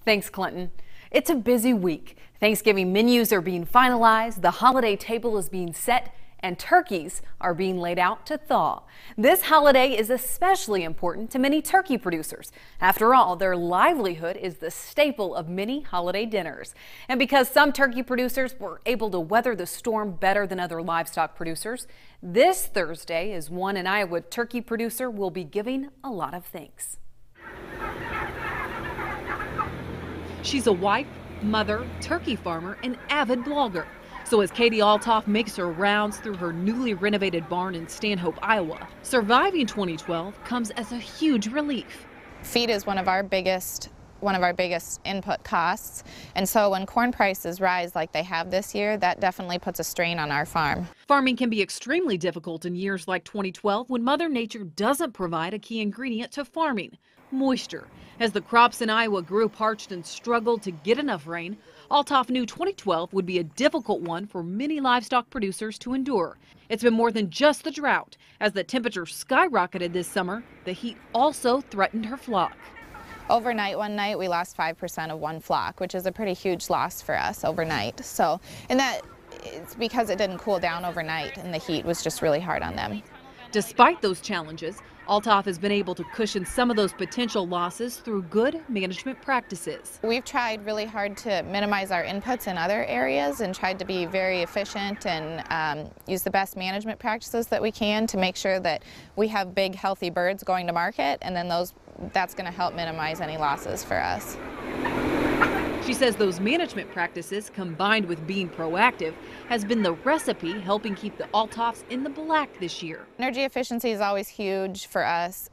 Thanks, Clinton. It's a busy week. Thanksgiving menus are being finalized, the holiday table is being set, and turkeys are being laid out to thaw. This holiday is especially important to many turkey producers. After all, their livelihood is the staple of many holiday dinners. And because some turkey producers were able to weather the storm better than other livestock producers, this Thursday is one an Iowa turkey producer will be giving a lot of thanks. She's a wife, mother, turkey farmer, and avid blogger. So as Katie Olthoff makes her rounds through her newly renovated barn in Stanhope, Iowa, surviving 2012 comes as a huge relief. Feed is one of our biggest input costs, and so when corn prices rise like they have this year, that definitely puts a strain on our farm. Farming can be extremely difficult in years like 2012 when Mother Nature doesn't provide a key ingredient to farming: moisture. As the crops in Iowa grew parched and struggled to get enough rain, Olthoff knew 2012 would be a difficult one for many livestock producers to endure. It's been more than just the drought. As the temperature skyrocketed this summer, the heat also threatened her flock. Overnight, one night, we lost 5% of one flock, which is a pretty huge loss for us overnight. So, and that it's because it didn't cool down overnight and the heat was just really hard on them. Despite those challenges, Olthoff has been able to cushion some of those potential losses through good management practices. We've tried really hard to minimize our inputs in other areas and tried to be very efficient and use the best management practices that we can to make sure that we have big, healthy birds going to market, and then that's going to help minimize any losses for us. She says those management practices, combined with being proactive, has been the recipe helping keep the Olthoffs in the black this year. Energy efficiency is always huge for us.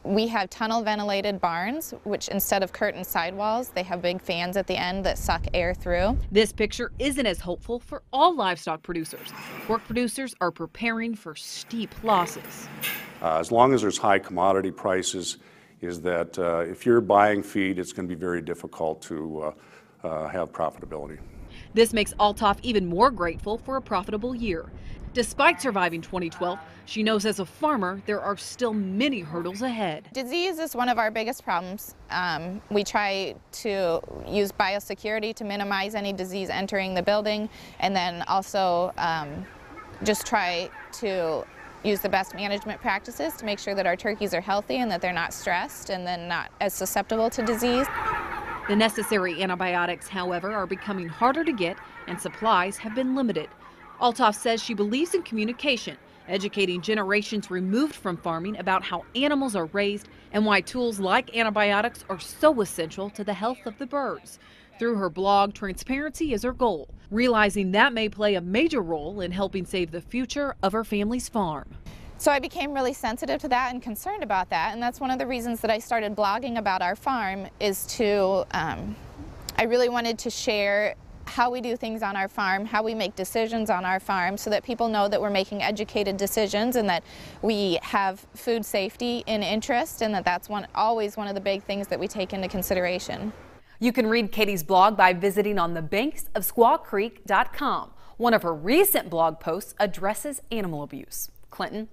We have tunnel ventilated barns, which instead of curtain sidewalls, they have big fans at the end that suck air through. This picture isn't as hopeful for all livestock producers. Pork producers are preparing for steep losses. As long as there's high commodity prices, is that if you're buying feed, it's going to be very difficult to have profitability. This makes Olthoff even more grateful for a profitable year. Despite surviving 2012, she knows as a farmer there are still many hurdles ahead. Disease is one of our biggest problems. We try to use biosecurity to minimize any disease entering the building, and then also just try to use the best management practices to make sure that our turkeys are healthy and that they're not stressed and then not as susceptible to disease. The necessary antibiotics, however, are becoming harder to get and supplies have been limited. Olthoff says she believes in communication, educating generations removed from farming about how animals are raised and why tools like antibiotics are so essential to the health of the birds. Through her blog, transparency is her goal, realizing that may play a major role in helping save the future of her family's farm. So I became really sensitive to that and concerned about that, and that's one of the reasons that I started blogging about our farm is to, I really wanted to share how we do things on our farm, how we make decisions on our farm, so that people know that we're making educated decisions and that we have food safety in interest, and that's always one of the big things that we take into consideration. You can read Katie's blog by visiting on thebanksofsquawcreek.com. One of her recent blog posts addresses animal abuse. Clinton.